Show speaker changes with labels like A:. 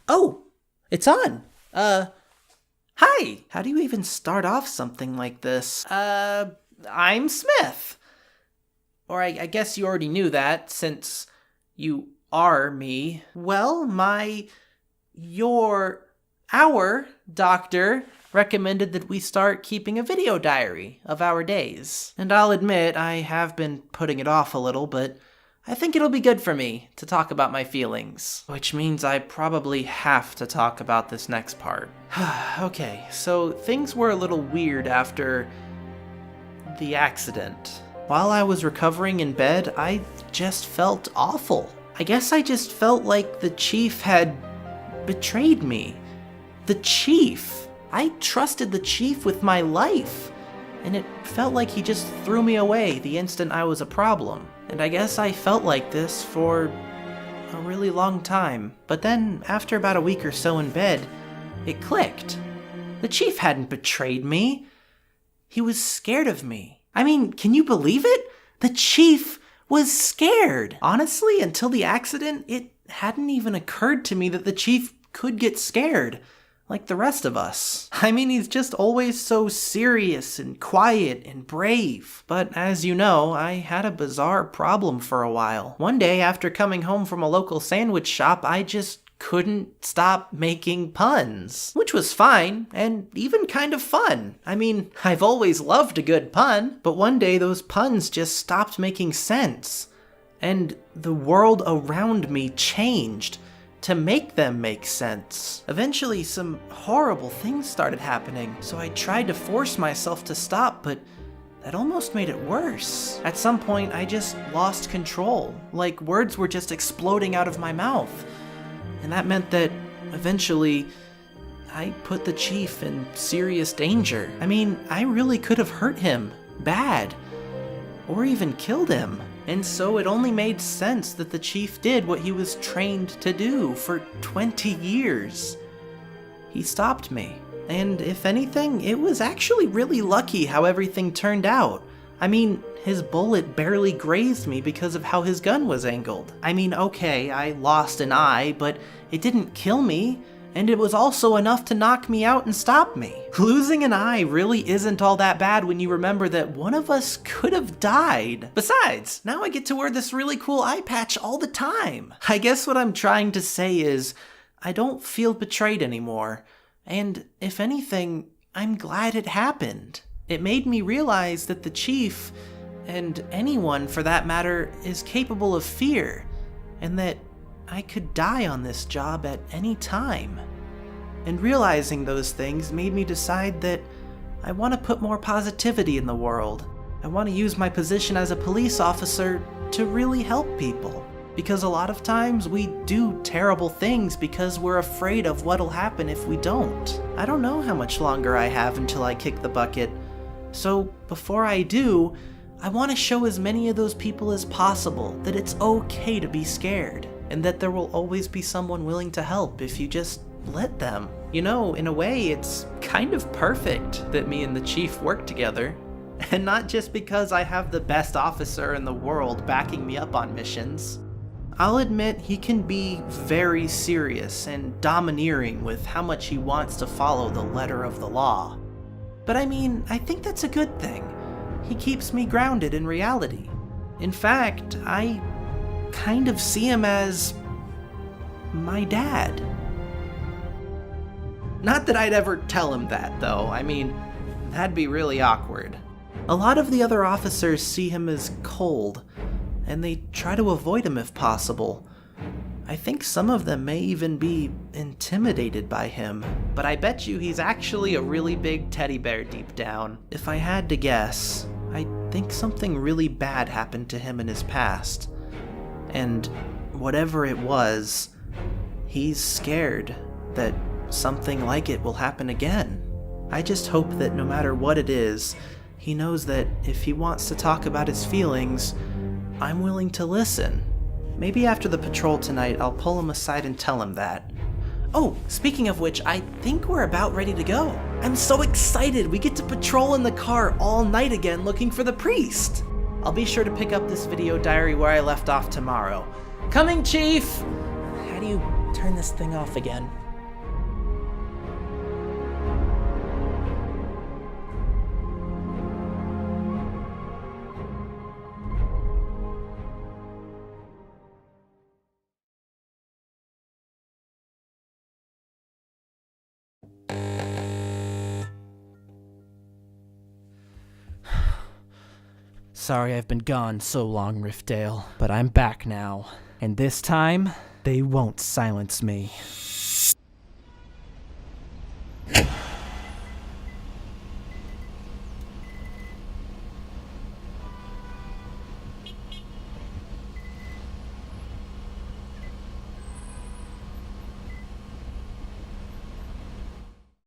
A: Oh, it's on. Hi. How do you even start off something like this? I'm Smith. Or I guess you already knew that, since you are me. Well, our doctor recommended that we start keeping a video diary of our days. And I'll admit, I have been putting it off a little, but I think it'll be good for me to talk about my feelings. Which means I probably have to talk about this next part. Okay, so things were a little weird after the accident. While I was recovering in bed, I just felt awful. I guess I just felt like the chief had betrayed me. The chief! I trusted the chief with my life, and it felt like he just threw me away the instant I was a problem. And I guess I felt like this for a really long time. But then, after about a week or so in bed, it clicked. The chief hadn't betrayed me. He was scared of me. I mean, can you believe it? The chief was scared. Honestly, until the accident, it hadn't even occurred to me that the chief could get scared, like the rest of us. I mean, he's just always so serious and quiet and brave. But as you know, I had a bizarre problem for a while. One day, after coming home from a local sandwich shop, I just couldn't stop making puns. Which was fine, and even kind of fun. I mean, I've always loved a good pun, but one day those puns just stopped making sense. And the world around me changed to make them make sense. Eventually, some horrible things started happening, so I tried to force myself to stop, but that almost made it worse. At some point, I just lost control, like words were just exploding out of my mouth. And that meant that, eventually, I put the chief in serious danger. I mean, I really could have hurt him, bad, or even killed him. And so it only made sense that the chief did what he was trained to do for 20 years. He stopped me. And if anything, it was actually really lucky how everything turned out. I mean, his bullet barely grazed me because of how his gun was angled. I mean, okay, I lost an eye, but it didn't kill me, and it was also enough to knock me out and stop me. Losing an eye really isn't all that bad when you remember that one of us could have died. Besides, now I get to wear this really cool eye patch all the time. I guess what I'm trying to say is, I don't feel betrayed anymore, and if anything, I'm glad it happened. It made me realize that the chief, and anyone for that matter, is capable of fear, and that I could die on this job at any time. And realizing those things made me decide that I want to put more positivity in the world. I want to use my position as a police officer to really help people. Because a lot of times we do terrible things because we're afraid of what'll happen if we don't. I don't know how much longer I have until I kick the bucket. So before I do, I want to show as many of those people as possible that it's okay to be scared, and that there will always be someone willing to help if you just let them. You know, in a way, it's kind of perfect that me and the chief work together. And not just because I have the best officer in the world backing me up on missions. I'll admit he can be very serious and domineering with how much he wants to follow the letter of the law. But I mean, I think that's a good thing. He keeps me grounded in reality. In fact, I kind of see him as my dad. Not that I'd ever tell him that, though. I mean, that'd be really awkward. A lot of the other officers see him as cold, and they try to avoid him if possible. I think some of them may even be intimidated by him, but I bet you he's actually a really big teddy bear deep down. If I had to guess, I think something really bad happened to him in his past. And whatever it was, he's scared that something like it will happen again. I just hope that no matter what it is, he knows that if he wants to talk about his feelings, I'm willing to listen. Maybe after the patrol tonight, I'll pull him aside and tell him that. Oh, speaking of which, I think we're about ready to go. I'm so excited! We get to patrol in the car all night again looking for the priest! I'll be sure to pick up this video diary where I left off tomorrow. Coming, Chief! How do you turn this thing off again. Sorry I've been gone so long, Riftdale, but I'm back now. And this time, they won't silence me.